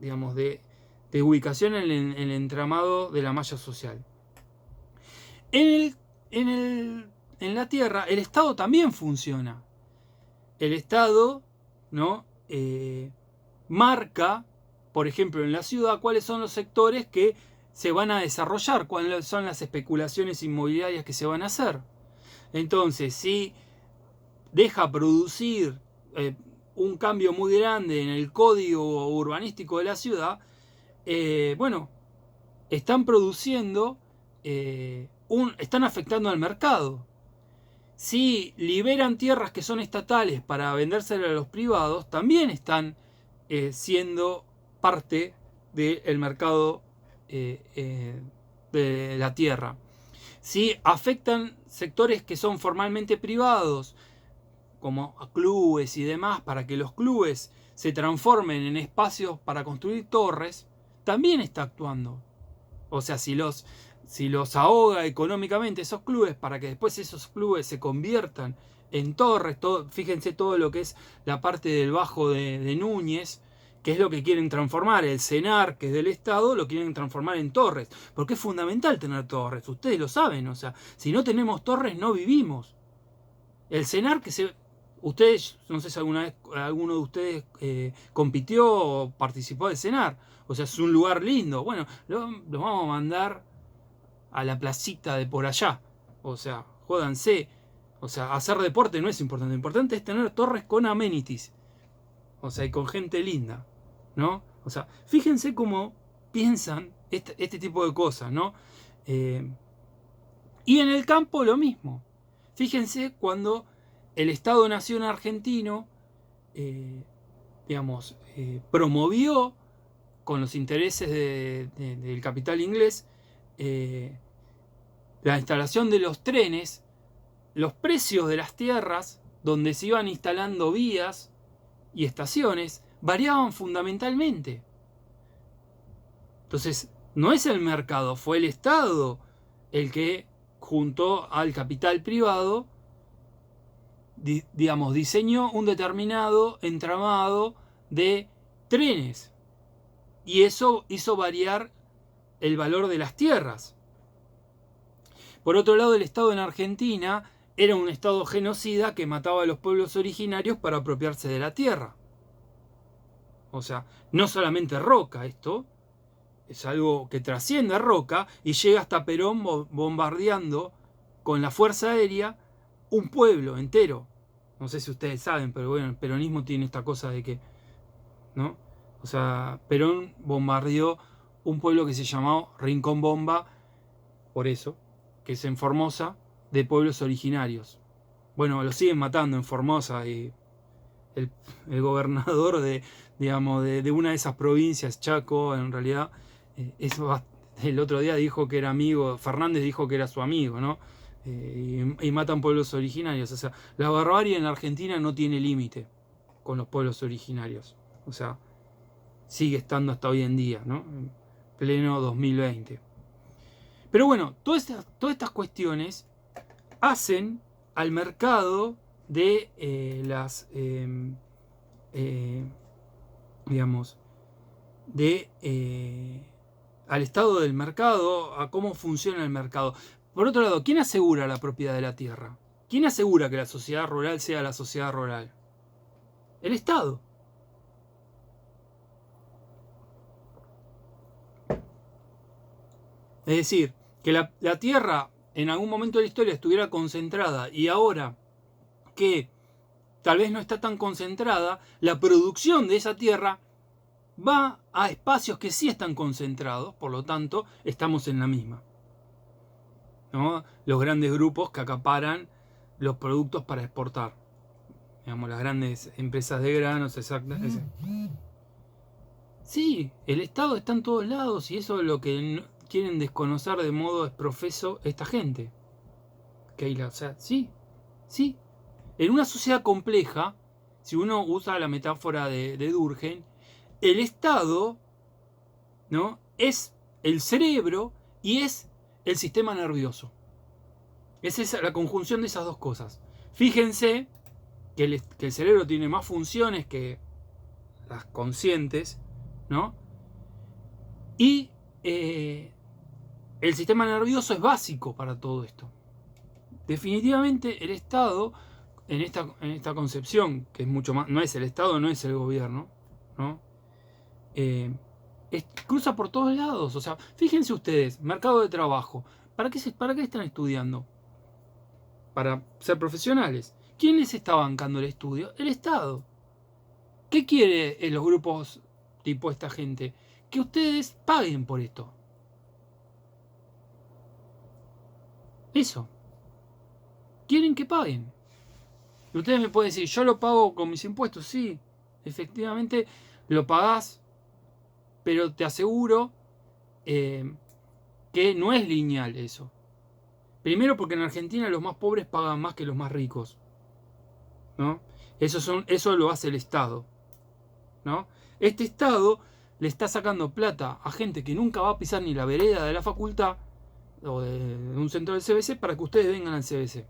digamos, de ubicación en el entramado de la malla social. En la Tierra, el Estado también funciona. El Estado, ¿no? Marca, por ejemplo, en la ciudad, cuáles son los sectores que se van a desarrollar, cuáles son las especulaciones inmobiliarias que se van a hacer. Entonces, si deja producir un cambio muy grande en el código urbanístico de la ciudad, bueno, están produciendo, están afectando al mercado. Si liberan tierras que son estatales para vendérselas a los privados, también están siendo parte del mercado de la tierra. Si afectan sectores que son formalmente privados, como clubes y demás, para que los clubes se transformen en espacios para construir torres, también está actuando. O sea, si los ahoga económicamente esos clubes para que después esos clubes se conviertan en torres, fíjense todo lo que es la parte del Bajo de Núñez, que es lo que quieren transformar, el CENAR, que es del Estado, lo quieren transformar en torres, porque es fundamental tener torres, ustedes lo saben, o sea, si no tenemos torres no vivimos. El CENAR ustedes, no sé si alguna vez alguno de ustedes compitió o participó del CENAR, o sea, es un lugar lindo, bueno, lo vamos a mandar a la placita de por allá, o sea, jódanse, o sea, hacer deporte no es importante, lo importante es tener torres con amenities, o sea, y con gente linda, ¿no? O sea, fíjense cómo piensan este tipo de cosas, ¿no? Y en el campo lo mismo. Fíjense cuando el Estado-Nación argentino, digamos, promovió con los intereses del capital inglés la instalación de los trenes, los precios de las tierras donde se iban instalando vías y estaciones variaban fundamentalmente. Entonces, no es el mercado, fue el Estado el que, junto al capital privado, digamos, diseñó un determinado entramado de trenes. Y eso hizo variar el valor de las tierras. Por otro lado, el Estado en Argentina era un Estado genocida que mataba a los pueblos originarios para apropiarse de la tierra. O sea, no solamente Roca, esto es algo que trasciende a Roca y llega hasta Perón bombardeando con la Fuerza Aérea un pueblo entero. No sé si ustedes saben, pero bueno, el peronismo tiene esta cosa de que, ¿no? O sea, Perón bombardeó un pueblo que se llamó Rincón Bomba, por eso, que es en Formosa, de pueblos originarios. Bueno, lo siguen matando en Formosa y el gobernador digamos, de una de esas provincias, Chaco, en realidad, el otro día dijo que era amigo, Fernández dijo que era su amigo, ¿no? Y matan pueblos originarios. O sea, la barbarie en la Argentina no tiene límite con los pueblos originarios. O sea, sigue estando hasta hoy en día, ¿no? En pleno 2020. Pero bueno, todas estas cuestiones hacen al mercado de digamos, al estado del mercado, a cómo funciona el mercado. Por otro lado, ¿quién asegura la propiedad de la tierra? ¿Quién asegura que la sociedad rural sea la sociedad rural? El Estado. Es decir, que la tierra en algún momento de la historia estuviera concentrada y ahora que tal vez no está tan concentrada, la producción de esa tierra va a espacios que sí están concentrados, por lo tanto, estamos en la misma, ¿no? Los grandes grupos que acaparan los productos para exportar, digamos, las grandes empresas de granos, sí, el Estado está en todos lados y eso es lo que quieren desconocer de modo exprofeso esta gente. O sea, sí, sí. En una sociedad compleja, si uno usa la metáfora de Durkheim, el Estado, ¿no?, es el cerebro y es el sistema nervioso. Es la conjunción de esas dos cosas. Fíjense que el cerebro tiene más funciones que las conscientes, ¿no? Y el sistema nervioso es básico para todo esto. Definitivamente el Estado, en esta concepción, que es mucho más, no es el Estado, no es el gobierno, ¿no? Cruza por todos lados. O sea, fíjense ustedes, mercado de trabajo. ¿Para qué están estudiando? Para ser profesionales. ¿Quién les está bancando el estudio? El Estado. ¿Qué quiere los grupos tipo esta gente? Que ustedes paguen por esto. Eso. Quieren que paguen. Y ustedes me pueden decir, yo lo pago con mis impuestos. Sí, efectivamente lo pagás, pero te aseguro que no es lineal eso. Primero porque en Argentina los más pobres pagan más que los más ricos, ¿no? Eso lo hace el Estado, ¿no? Este Estado le está sacando plata a gente que nunca va a pisar ni la vereda de la facultad o de un centro del CBC para que ustedes vengan al CBC.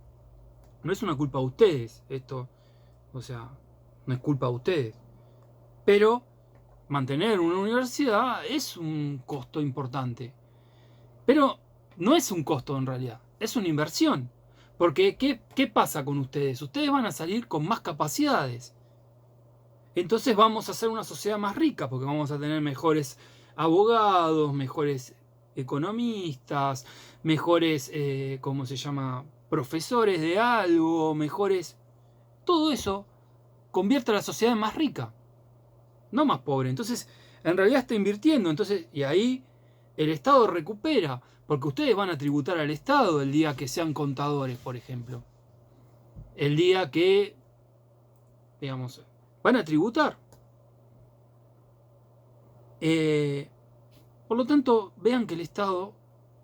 No es una culpa de ustedes esto, o sea, no es culpa de ustedes. Pero mantener una universidad es un costo importante. Pero no es un costo en realidad, es una inversión. Porque ¿qué pasa con ustedes? Ustedes van a salir con más capacidades. Entonces vamos a hacer una sociedad más rica, porque vamos a tener mejores abogados, mejores economistas, mejores, ¿cómo se llama? Profesores de algo, mejores... Todo eso convierte a la sociedad en más rica, no más pobre. Entonces, en realidad está invirtiendo. Entonces, y ahí el Estado recupera, porque ustedes van a tributar al Estado el día que sean contadores, por ejemplo. El día que, digamos, van a tributar. Por lo tanto, vean que el Estado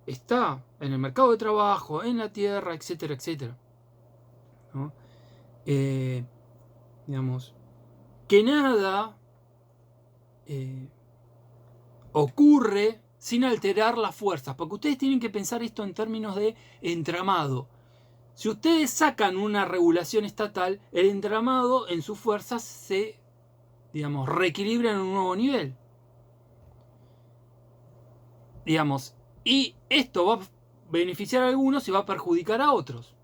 está en el mercado de trabajo, en la tierra, etcétera, etcétera, ¿no? Digamos, que nada ocurre sin alterar las fuerzas, porque ustedes tienen que pensar esto en términos de entramado. Si ustedes sacan una regulación estatal, el entramado en sus fuerzas se, digamos, reequilibra en un nuevo nivel. Digamos, y esto va a beneficiar a algunos y va a perjudicar a otros.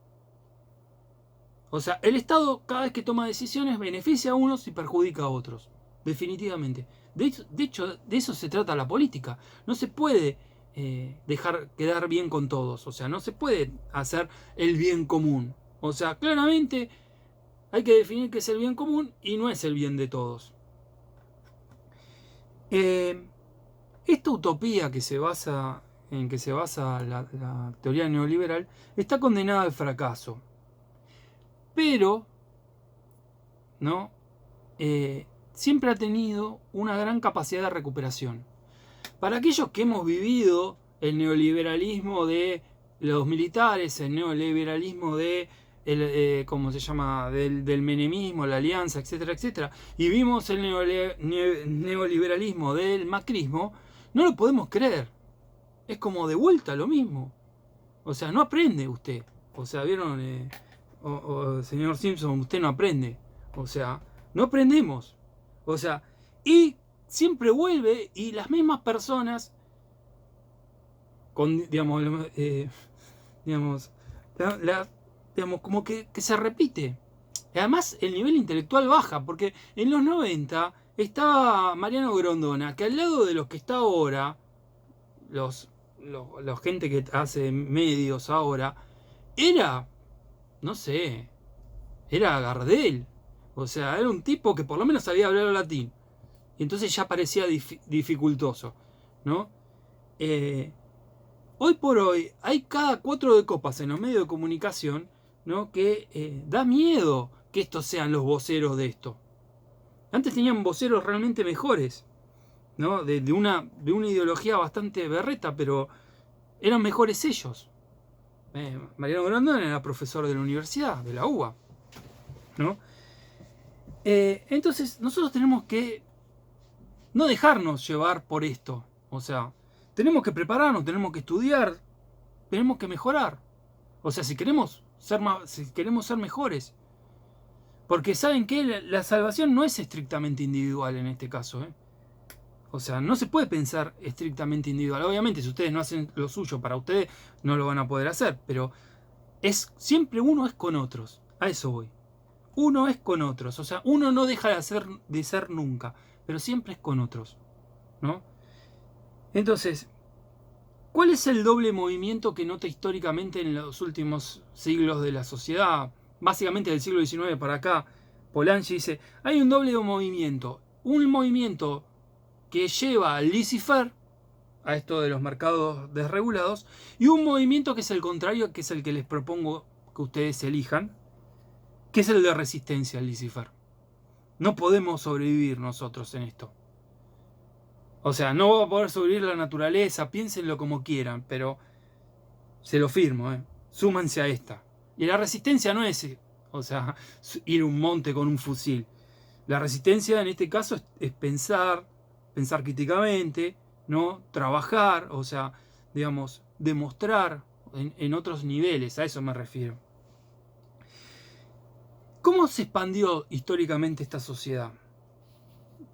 O sea, el Estado cada vez que toma decisiones beneficia a unos y perjudica a otros. Definitivamente. De hecho, de eso se trata la política. No se puede dejar quedar bien con todos. O sea, no se puede hacer el bien común. O sea, claramente hay que definir qué es el bien común y no es el bien de todos. Esta utopía que se basa, en que se basa la teoría neoliberal está condenada al fracaso. Pero, ¿no? Siempre ha tenido una gran capacidad de recuperación. Para aquellos que hemos vivido el neoliberalismo de los militares, el neoliberalismo de ¿cómo se llama? Del menemismo, la alianza, etcétera, etcétera, y vimos el neoliberalismo del macrismo, no lo podemos creer. Es como de vuelta lo mismo. O sea, no aprende usted. O sea, ¿vieron? Señor Simpson, usted no aprende. O sea, no aprendemos. O sea, y siempre vuelve y las mismas personas con, digamos, como que se repite. Y además el nivel intelectual baja, porque en los 90 estaba Mariano Grondona, que al lado de los que está ahora, los gente que hace medios ahora, era, no sé, era Gardel. O sea, era un tipo que por lo menos sabía hablar latín. Y entonces ya parecía dificultoso, ¿no? Hoy por hoy hay cada 4 de copas en los medios de comunicación, ¿no? Que da miedo que estos sean los voceros de esto. Antes tenían voceros realmente mejores, ¿no? De una ideología bastante berreta, pero eran mejores ellos. Mariano Grondona era profesor de la universidad, de la UBA, ¿no? Entonces nosotros tenemos que no dejarnos llevar por esto. O sea, tenemos que prepararnos, tenemos que estudiar, tenemos que mejorar. O sea, si queremos ser mejores. Porque saben que la salvación no es estrictamente individual en este caso, ¿eh? O sea, no se puede pensar estrictamente individual. Obviamente, si ustedes no hacen lo suyo para ustedes, no lo van a poder hacer. Pero siempre uno es con otros. A eso voy. Uno es con otros. O sea, uno no deja de ser nunca. Pero siempre es con otros, ¿no? Entonces, ¿cuál es el doble movimiento que nota históricamente en los últimos siglos de la sociedad? Básicamente del siglo XIX para acá. Polanyi dice, hay un doble movimiento. Un movimiento que lleva al laissez-faire, a esto de los mercados desregulados, y un movimiento que es el contrario, que es el que les propongo que ustedes elijan, que es el de resistencia al laissez-faire. No podemos sobrevivir nosotros en esto. O sea, no va a poder sobrevivir la naturaleza, piénsenlo como quieran, pero se lo firmo, súmanse a esta. Y la resistencia no es, o sea, ir a un monte con un fusil. La resistencia en este caso es pensar críticamente, ¿no? Trabajar, o sea, digamos, demostrar en otros niveles, a eso me refiero. ¿Cómo se expandió históricamente esta sociedad?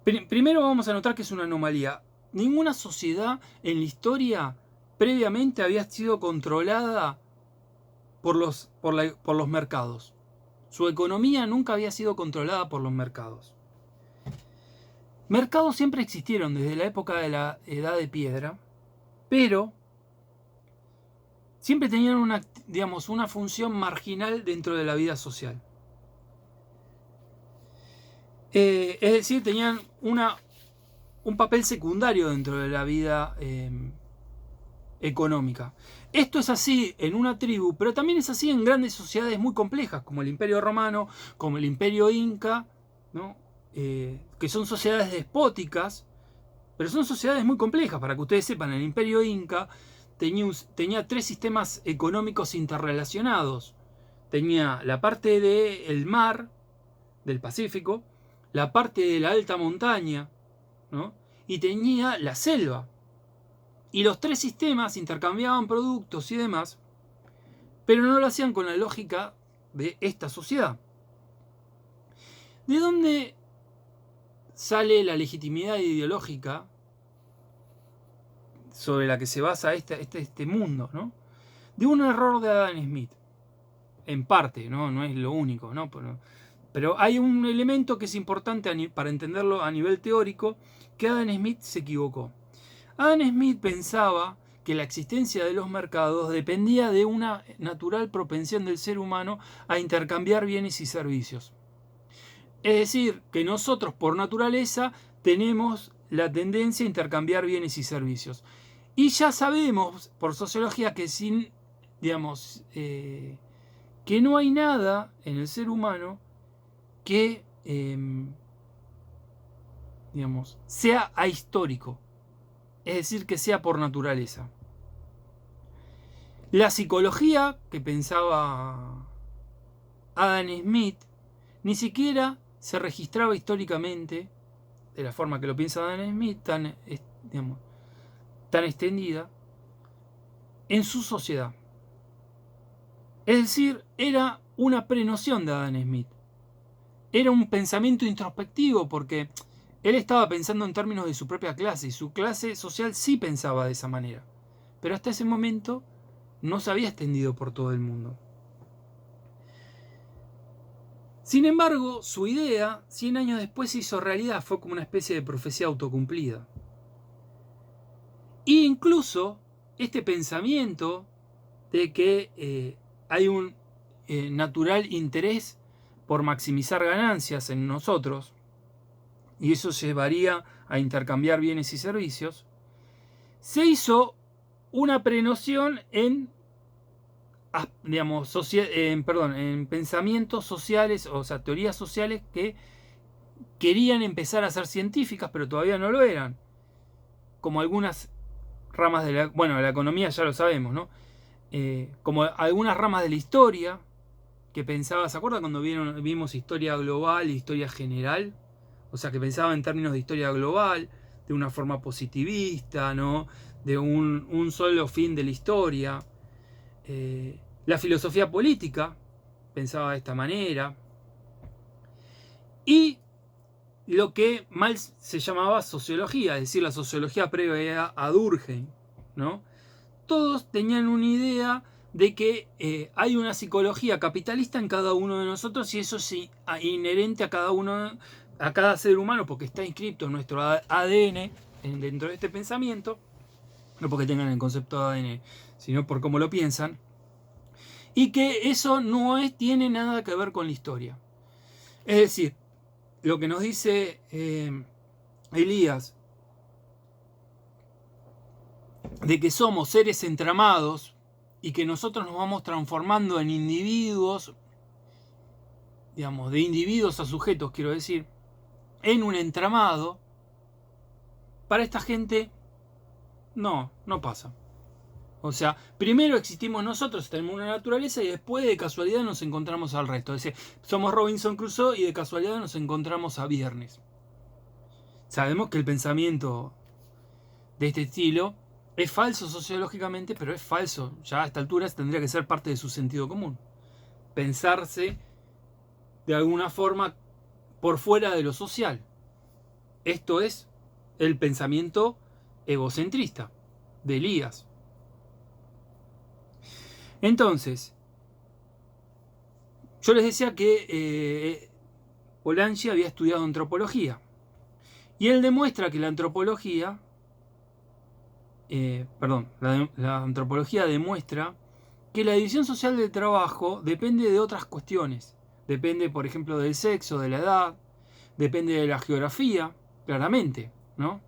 Primero vamos a notar que es una anomalía. Ninguna sociedad en la historia previamente había sido controlada por los mercados. Su economía nunca había sido controlada por los mercados. Mercados siempre existieron desde la época de la Edad de Piedra, pero siempre tenían una función marginal dentro de la vida social. Es decir, tenían un papel secundario dentro de la vida económica. Esto es así en una tribu, pero también es así en grandes sociedades muy complejas, como el Imperio Romano, como el Imperio Inca, ¿no? Que son sociedades despóticas, pero son sociedades muy complejas. Para que ustedes sepan, el Imperio Inca tenía 3 sistemas económicos interrelacionados. Tenía la parte del mar, del Pacífico, la parte de la alta montaña, ¿no? Y tenía la selva. Y los 3 sistemas intercambiaban productos y demás, pero no lo hacían con la lógica de esta sociedad. ¿De dónde sale la legitimidad ideológica sobre la que se basa este mundo, ¿no? De un error de Adam Smith. En parte, no es lo único, ¿no? Pero hay un elemento que es importante para entenderlo a nivel teórico, que Adam Smith se equivocó. Adam Smith pensaba que la existencia de los mercados dependía de una natural propensión del ser humano a intercambiar bienes y servicios. Es decir, que nosotros por naturaleza tenemos la tendencia a intercambiar bienes y servicios. Y ya sabemos por sociología que que no hay nada en el ser humano que sea ahistórico, es decir, que sea por naturaleza. La psicología que pensaba Adam Smith ni siquiera se registraba históricamente de la forma que lo piensa Adam Smith, tan extendida en su sociedad. Es decir, era una prenoción de Adam Smith. Era un pensamiento introspectivo porque él estaba pensando en términos de su propia clase y su clase social sí pensaba de esa manera. Pero hasta ese momento no se había extendido por todo el mundo. Sin embargo, su idea, 100 años después, se hizo realidad, fue como una especie de profecía autocumplida. E incluso este pensamiento de que hay un natural interés por maximizar ganancias en nosotros, y eso llevaría a intercambiar bienes y servicios, se hizo una prenoción en pensamientos sociales, o sea, teorías sociales que querían empezar a ser científicas, pero todavía no lo eran. Como algunas ramas de la economía ya lo sabemos, ¿no? Como algunas ramas de la historia, que pensaba, ¿se acuerdan cuando vimos historia global y historia general? O sea, que pensaba en términos de historia global, de una forma positivista, ¿no? De un solo fin de la historia. La filosofía política pensaba de esta manera. Y, lo que mal se llamaba sociología, es decir, la sociología previa a Durkheim, ¿no? Todos tenían una idea de que hay una psicología capitalista en cada uno de nosotros y eso es inherente a cada ser humano porque está inscrito en nuestro ADN dentro de este pensamiento, no porque tengan el concepto de ADN, sino por cómo lo piensan, y que eso tiene nada que ver con la historia. Es decir, lo que nos dice Elías, de que somos seres entramados y que nosotros nos vamos transformando en individuos, digamos, de individuos a sujetos, quiero decir, en un entramado, para esta gente no pasa. O sea, primero existimos nosotros, tenemos una naturaleza y después de casualidad nos encontramos al resto. Es decir, somos Robinson Crusoe y de casualidad nos encontramos a Viernes. Sabemos que el pensamiento de este estilo es falso sociológicamente, pero es falso. Ya a esta altura tendría que ser parte de su sentido común. Pensarse de alguna forma por fuera de lo social. Esto es el pensamiento egocentrista de Elías. Entonces, yo les decía que Polanyi había estudiado antropología. Y él demuestra que la antropología, la antropología demuestra que la división social del trabajo depende de otras cuestiones. Depende, por ejemplo, del sexo, de la edad, depende de la geografía, claramente, ¿no?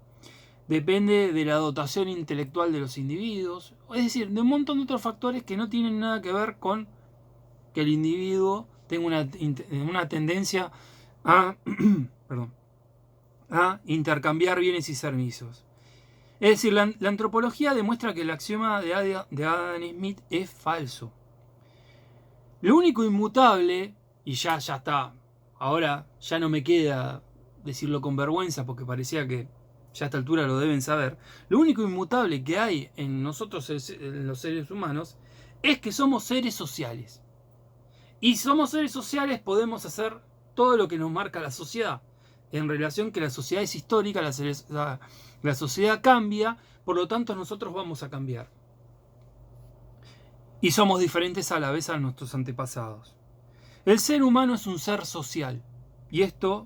Depende de la dotación intelectual de los individuos, es decir, de un montón de otros factores que no tienen nada que ver con que el individuo tenga una tendencia a, a intercambiar bienes y servicios. Es decir, la antropología demuestra que el axioma de Adam Smith es falso. Lo único inmutable, y ya está, ahora ya no me queda decirlo con vergüenza porque parecía que ya a esta altura lo deben saber, lo único inmutable que hay en nosotros, en los seres humanos, es que somos seres sociales. Y si somos seres sociales podemos hacer todo lo que nos marca la sociedad, en relación que la sociedad es histórica, la sociedad cambia, por lo tanto nosotros vamos a cambiar. Y somos diferentes a la vez a nuestros antepasados. El ser humano es un ser social, y esto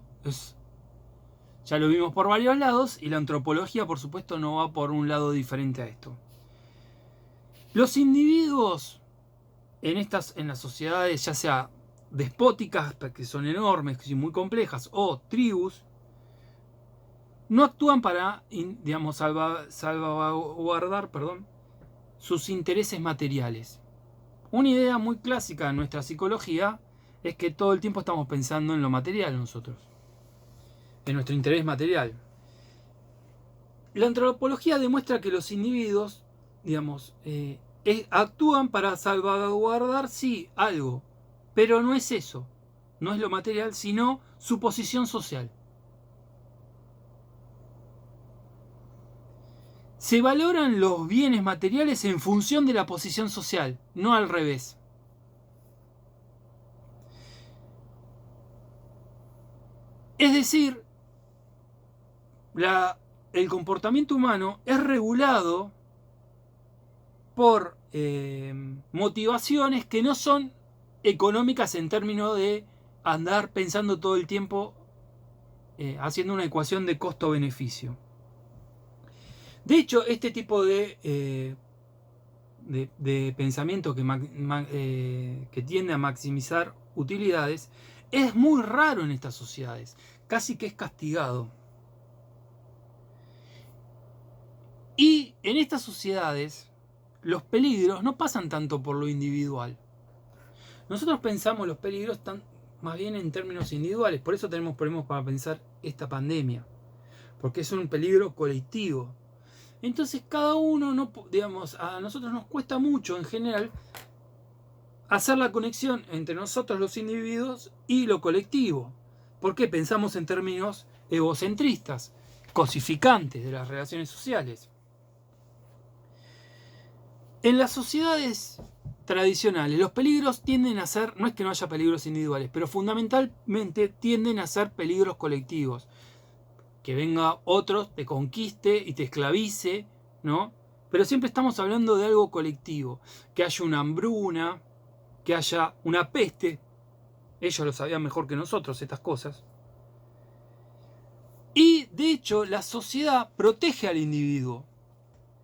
ya lo vimos por varios lados, y la antropología, por supuesto, no va por un lado diferente a esto. Los individuos en las sociedades, ya sea despóticas, que son enormes y muy complejas, o tribus, no actúan para, digamos, salvaguardar, sus intereses materiales. Una idea muy clásica de nuestra psicología es que todo el tiempo estamos pensando en lo material nosotros, en nuestro interés material. La antropología demuestra que los individuos, digamos, actúan para salvaguardar, sí, algo, pero no es eso, no es lo material, sino su posición social. Se valoran los bienes materiales en función de la posición social, no al revés. Es decir, el comportamiento humano es regulado por motivaciones que no son económicas en términos de andar pensando todo el tiempo haciendo una ecuación de costo-beneficio. De hecho, este tipo de pensamiento que tiende a maximizar utilidades es muy raro en estas sociedades, casi que es castigado. Y en estas sociedades los peligros no pasan tanto por lo individual. Nosotros pensamos los peligros más bien en términos individuales, por eso tenemos problemas para pensar esta pandemia, porque es un peligro colectivo. Entonces cada uno, digamos, a nosotros nos cuesta mucho en general hacer la conexión entre nosotros los individuos y lo colectivo, porque pensamos en términos egocentristas, cosificantes de las relaciones sociales. En las sociedades tradicionales los peligros tienden a ser, no es que no haya peligros individuales, pero fundamentalmente tienden a ser peligros colectivos. que venga otro, te conquiste y te esclavice, ¿no? Pero siempre estamos hablando de algo colectivo, que haya una hambruna, que haya una peste. Ellos lo sabían mejor que nosotros, estas cosas. Y de hecho, la sociedad protege al individuo.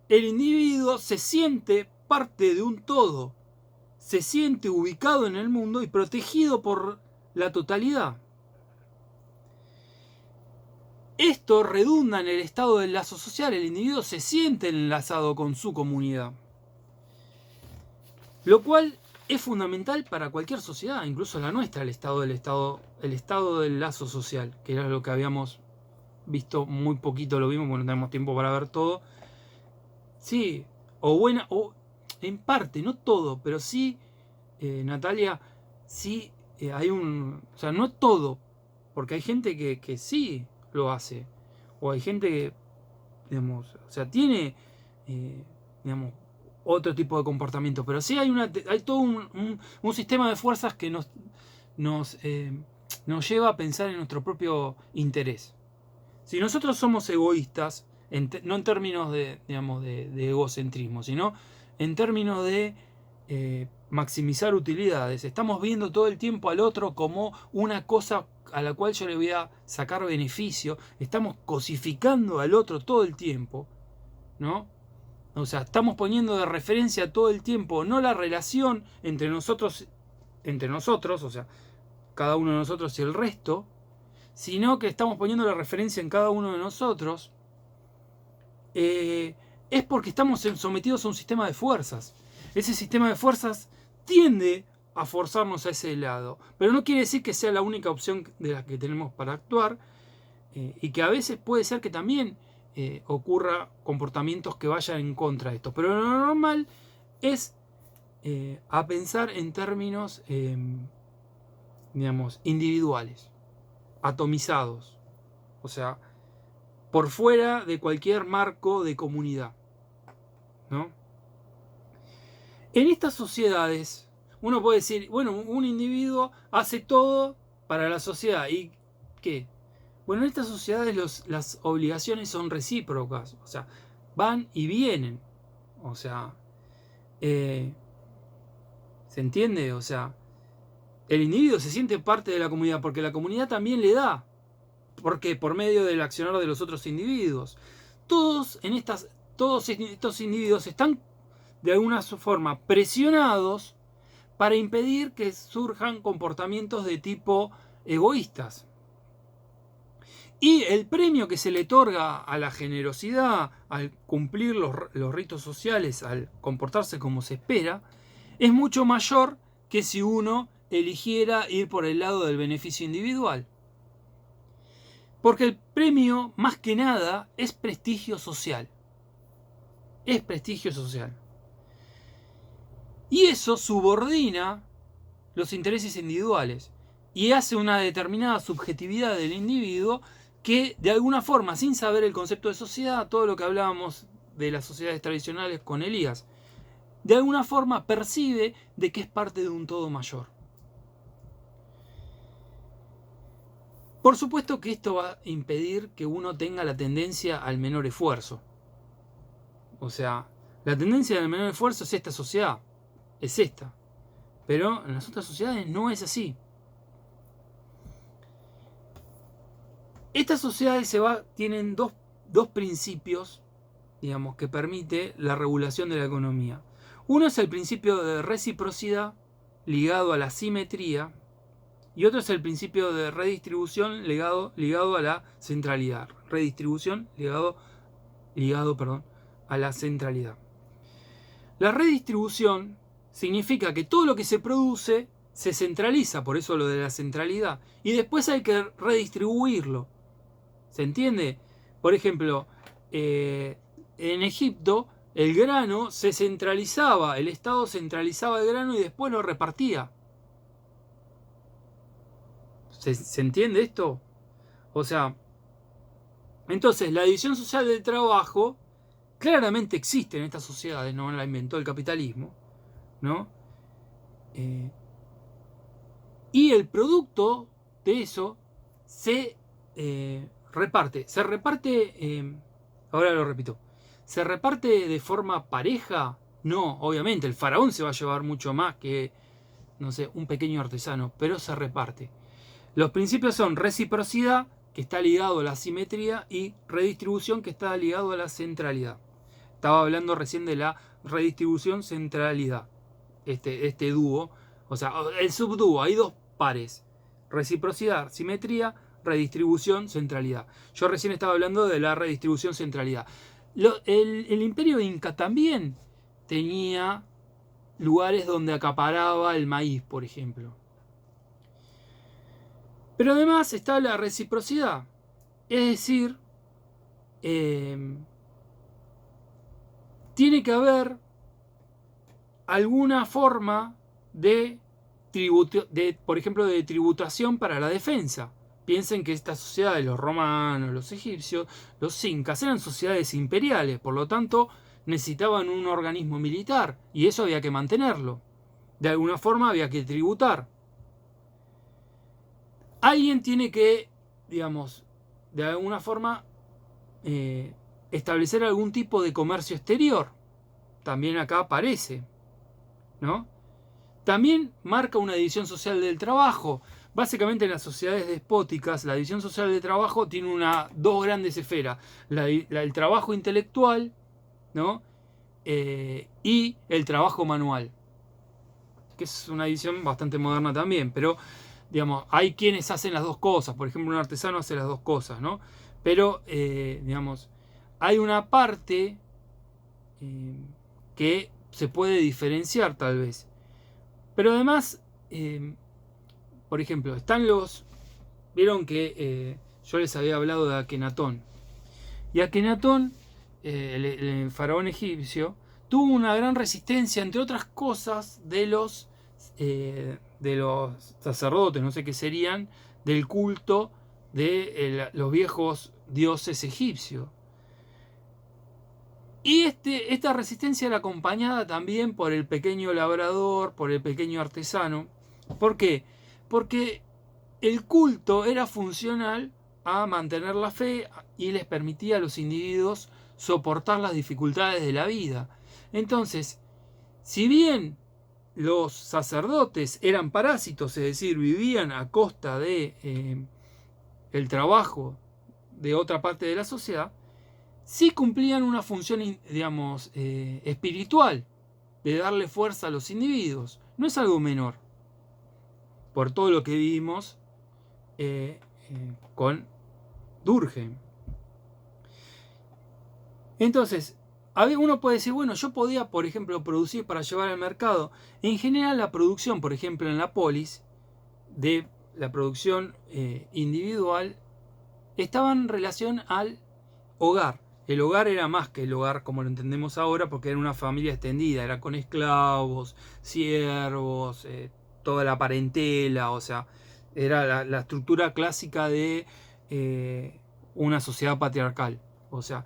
El individuo se siente parte de un todo, se siente ubicado en el mundo y protegido por la totalidad. Esto redunda en el estado del lazo social. El individuo se siente enlazado con su comunidad, lo cual es fundamental para cualquier sociedad, incluso la nuestra, el estado del lazo social, que era lo que habíamos visto muy poquito, lo vimos porque no tenemos tiempo para ver todo. Sí, o buena, o en parte, no todo, pero sí, Natalia, sí hay un... O sea, no todo, porque hay gente que sí lo hace, o hay gente que, digamos, o sea, tiene, digamos, otro tipo de comportamiento, pero sí hay todo un sistema de fuerzas que nos lleva a pensar en nuestro propio interés. Si nosotros somos egoístas, no en términos de, digamos, de egocentrismo, sino en términos de maximizar utilidades, estamos viendo todo el tiempo al otro como una cosa a la cual yo le voy a sacar beneficio, estamos cosificando al otro todo el tiempo, ¿no? O sea, estamos poniendo de referencia todo el tiempo, no la relación entre nosotros, o sea, cada uno de nosotros y el resto, sino que estamos poniendo la referencia en cada uno de nosotros, es porque estamos sometidos a un sistema de fuerzas. Ese sistema de fuerzas tiende a forzarnos a ese lado, pero no quiere decir que sea la única opción de la que tenemos para actuar, y que a veces puede ser que también ocurra comportamientos que vayan en contra de esto, pero lo normal es a pensar en términos, digamos, individuales, atomizados, o sea, por fuera de cualquier marco de comunidad, ¿no? En estas sociedades, uno puede decir, bueno, un individuo hace todo para la sociedad, ¿y qué? Bueno, en estas sociedades las obligaciones son recíprocas, o sea, van y vienen, o sea, ¿se entiende? O sea, el individuo se siente parte de la comunidad porque la comunidad también le da. ¿Por qué? Por medio del accionar de los otros individuos. Todos estos individuos están de alguna forma presionados para impedir que surjan comportamientos de tipo egoístas. Y el premio que se le otorga a la generosidad, al cumplir los ritos sociales, al comportarse como se espera, es mucho mayor que si uno eligiera ir por el lado del beneficio individual. Porque el premio, más que nada, es prestigio social. Es prestigio social. Y eso subordina los intereses individuales y hace una determinada subjetividad del individuo que, de alguna forma, sin saber el concepto de sociedad, todo lo que hablábamos de las sociedades tradicionales con Elías, de alguna forma percibe de que es parte de un todo mayor. Por supuesto que esto va a impedir que uno tenga la tendencia al menor esfuerzo. O sea, la tendencia al menor esfuerzo es esta sociedad, es esta. Pero en las otras sociedades no es así. Estas sociedades tienen dos principios, digamos, que permite la regulación de la economía. Uno es el principio de reciprocidad ligado a la simetría, y otro es el principio de redistribución ligado a la centralidad. Redistribución ligado a la centralidad. La redistribución significa que todo lo que se produce se centraliza, por eso lo de la centralidad, y después hay que redistribuirlo. ¿Se entiende? Por ejemplo, en Egipto el grano se centralizaba, el Estado centralizaba el grano y después lo repartía. ¿Se entiende esto? O sea, entonces la división social del trabajo claramente existe en estas sociedades, no la inventó el capitalismo, ¿no? Y el producto de eso se Se reparte, ahora lo repito, ¿se reparte de forma pareja? No, obviamente, el faraón se va a llevar mucho más que, no sé, un pequeño artesano, pero se reparte. Los principios son reciprocidad, que está ligado a la simetría, y redistribución, que está ligado a la centralidad. Estaba hablando recién de la redistribución-centralidad, este dúo, o sea, el subdúo, hay dos pares, reciprocidad, simetría, redistribución, centralidad. Yo recién estaba hablando de la redistribución, centralidad. El imperio inca también tenía lugares donde acaparaba el maíz, por ejemplo. Pero además está la reciprocidad, es decir, tiene que haber alguna forma de por ejemplo, de tributación para la defensa. Piensen que estas sociedades, los romanos, los egipcios, los incas, eran sociedades imperiales, por lo tanto necesitaban un organismo militar y eso había que mantenerlo. De alguna forma había que tributar. Alguien tiene que, digamos, de alguna forma establecer algún tipo de comercio exterior. También acá aparece, ¿no? También marca una división social del trabajo. Básicamente en las sociedades despóticas, la división social del trabajo tiene dos grandes esferas. El trabajo intelectual, ¿no? Y el trabajo manual. Que es una división bastante moderna también. Pero, digamos, hay quienes hacen las dos cosas. Por ejemplo, un artesano hace las dos cosas, ¿no? Pero, digamos, hay una parte que se puede diferenciar tal vez. Pero además, por ejemplo, están los... Vieron que yo les había hablado de Akenatón. Y Akenatón, el faraón egipcio, tuvo una gran resistencia, entre otras cosas, de los sacerdotes, no sé qué serían, del culto de los viejos dioses egipcios. Y esta resistencia era acompañada también por el pequeño labrador, por el pequeño artesano. ¿Por qué? Porque el culto era funcional a mantener la fe y les permitía a los individuos soportar las dificultades de la vida. Entonces, si bien los sacerdotes eran parásitos, es decir, vivían a costa de el trabajo de otra parte de la sociedad, sí cumplían una función, digamos, espiritual, de darle fuerza a los individuos. No es algo menor, por todo lo que vimos con Durkheim. Entonces, uno puede decir, bueno, yo podía, por ejemplo, producir para llevar al mercado. En general, la producción, por ejemplo, en la polis, de la producción individual, estaba en relación al hogar. El hogar era más que el hogar como lo entendemos ahora, porque era una familia extendida, era con esclavos, siervos, toda la parentela, o sea, era la estructura clásica de una sociedad patriarcal. O sea,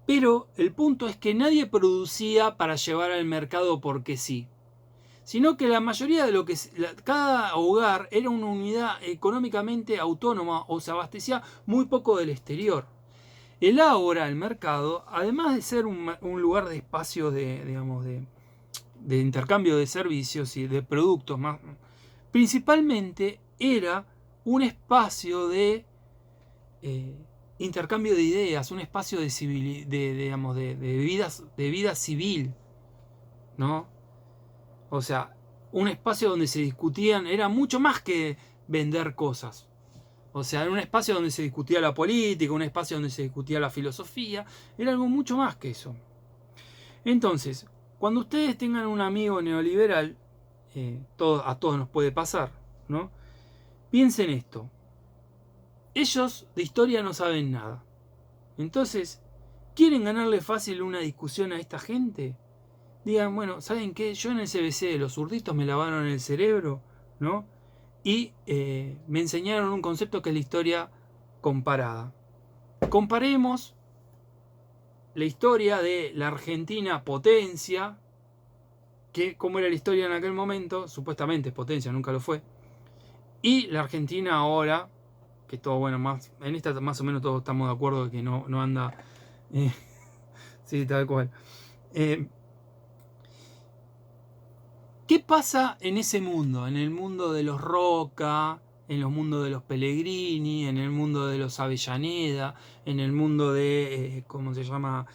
pero el punto es que nadie producía para llevar al mercado porque sí, sino que la mayoría de lo que cada hogar era una unidad económicamente autónoma o se abastecía muy poco del exterior. El ágora, el mercado, además de ser un lugar de espacio digamos, de intercambio de servicios y de productos, más, principalmente era un espacio de intercambio de ideas, un espacio digamos, de vida civil, ¿no? O sea, un espacio donde se discutían, era mucho más que vender cosas. O sea, era un espacio donde se discutía la política, un espacio donde se discutía la filosofía, era algo mucho más que eso. Entonces, cuando ustedes tengan un amigo neoliberal, a todos nos puede pasar, ¿no? Piensen esto. Ellos de historia no saben nada. Entonces, ¿quieren ganarle fácil una discusión a esta gente? Digan, bueno, ¿saben qué? Yo en el CBC los zurditos me lavaron el cerebro, ¿no? Y me enseñaron un concepto que es la historia comparada. Comparemos la historia de la Argentina potencia, que como era la historia en aquel momento, supuestamente es potencia, nunca lo fue, y la Argentina ahora, que todo, bueno, en esta más o menos todos estamos de acuerdo de que no anda, sí, tal cual. ¿Qué pasa en ese mundo? En el mundo de los Roca, en los mundos de los Pellegrini, en el mundo de los Avellaneda, en el mundo de, ¿cómo se llama?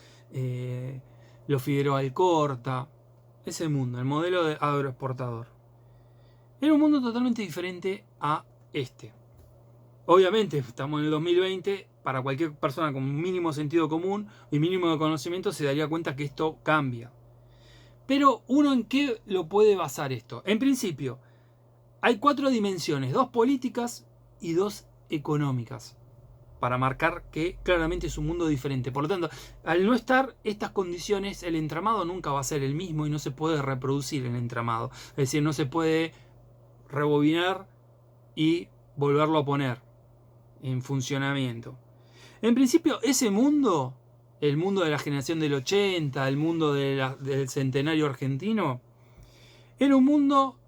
Los Figueroa Alcorta. Ese mundo, el modelo de agroexportador. Era un mundo totalmente diferente a este. Obviamente, estamos en el 2020, para cualquier persona con mínimo sentido común y mínimo de conocimiento se daría cuenta que esto cambia. Pero ¿uno en qué lo puede basar esto? En principio, hay 4 dimensiones, 2 políticas y 2 económicas, para marcar que claramente es un mundo diferente. Por lo tanto, al no estar estas condiciones, el entramado nunca va a ser el mismo y no se puede reproducir el entramado. Es decir, no se puede rebobinar y volverlo a poner en funcionamiento. En principio, ese mundo, el mundo de la generación del 80, el mundo del centenario argentino, era un mundo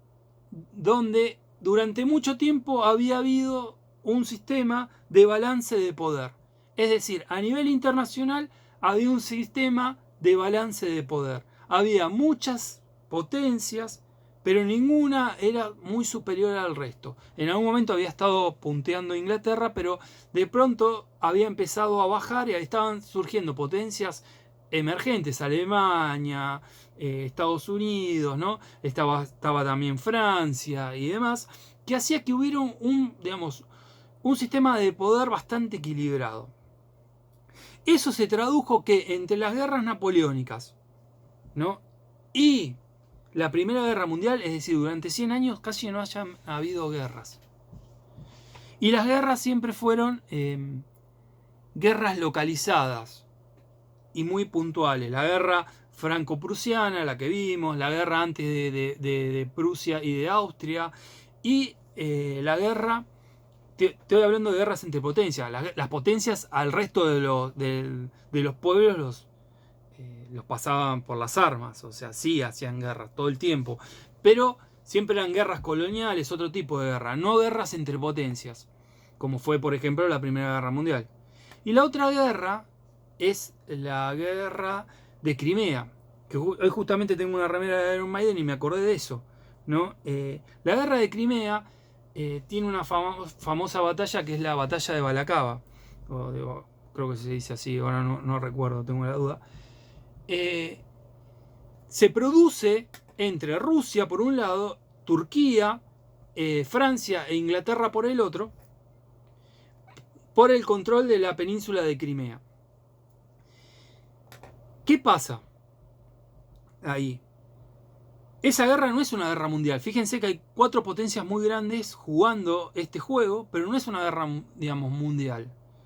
donde durante mucho tiempo había habido un sistema de balance de poder. Es decir, a nivel internacional había un sistema de balance de poder. Había muchas potencias, pero ninguna era muy superior al resto. En algún momento había estado punteando Inglaterra, pero de pronto había empezado a bajar y ahí estaban surgiendo potencias emergentes, Alemania, Estados Unidos, ¿no? Estaba también Francia y demás, que hacía que hubiera un sistema de poder bastante equilibrado. Eso se tradujo que entre las guerras napoleónicas, ¿no? Y la Primera Guerra Mundial, es decir, durante 100 años casi no hayan habido guerras. Y las guerras siempre fueron guerras localizadas y muy puntuales. La guerra franco-prusiana, la que vimos, la guerra antes de Prusia y de Austria, y la guerra, estoy hablando de guerras entre potencias, las potencias al resto de los pueblos los pasaban por las armas, o sea, sí hacían guerras todo el tiempo, pero siempre eran guerras coloniales, otro tipo de guerra, no guerras entre potencias, como fue por ejemplo la Primera Guerra Mundial. Y la otra guerra es la guerra de Crimea, que hoy justamente tengo una remera de Iron Maiden y me acordé de eso, ¿no? La guerra de Crimea tiene una famosa batalla que es la batalla de Balaclava, creo que se dice así, ahora no recuerdo, tengo la duda. Se produce entre Rusia por un lado, Turquía, Francia e Inglaterra por el otro, por el control de la península de Crimea. ¿Qué pasa ahí? Esa guerra no es una guerra mundial. Fíjense que hay 4 potencias muy grandes jugando este juego, pero no es una guerra, digamos, mundial.